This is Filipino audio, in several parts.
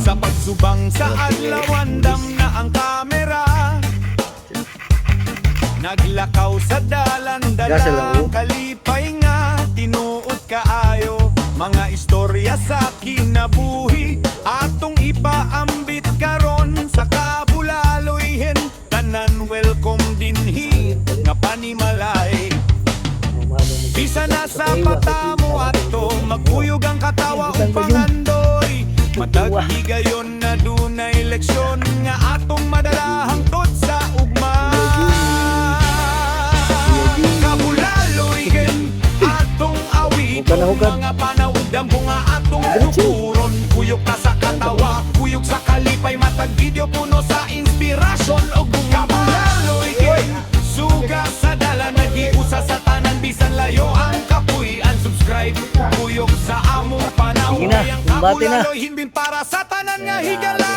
Sa pagsubang sa adlaw andam na ang kamera, naglakaw sa dalan-dalang kalipay nga tinuod kaayo. Mga istorya sa kinabuhi atong ipaambit karon sa kabulaloyhen. Tanan welcome dinhi nga panimalay. Bisa na sa mata mo ato magkuyog ang katawa o pangandoy. Matag higayon na dunay leksyon nga atong madala hangtod sa ugma. Kabulaloyhen atong awiton, mga panawdam ko nga atong tuturon. Kuyog ka sa katawa, kuyog sa kalipay, matag video puno sa inspirasyon o kabulaloyhen. Suga sa dala, nagiusa sa tanan, bisan layo ang kapuy. Unsubscribe, kuyog sa among panahon. Ang kabulaloyhen bin para sa tanan nga higala.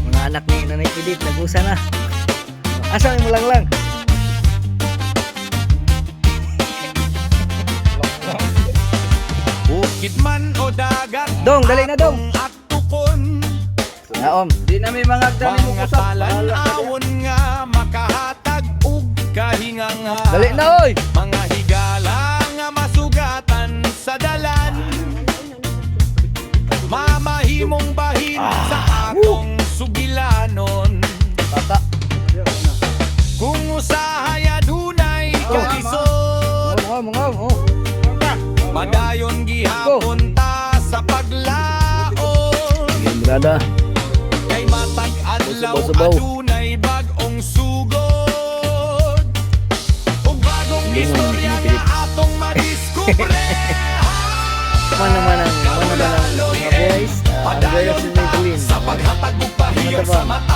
Mga anak ni Nanay Edith, nag-usa na. Asa mo lang. Bukid man o dagat, Dong, dali na, Dong. atong atukon. Naom. Di na may mga agdali mo Mga talan-awon nga makahatag ug kahinganga. Dali na, oy. Mga higala nga masugatan sa dalan, mamahimong bahin sa atong sugilanon. Bata. Kung usahay adunay kalisod, Oh. padayon gihapon ta sa paglaon. Brada. Kay matag adlaw Subaw-subaw. adunay bag-ong sugod, ug bagong istorya nga atong madiskubre. Mana mga boys. Ang gaya si Maybelline. Sa paghatag ug pahiya sa mata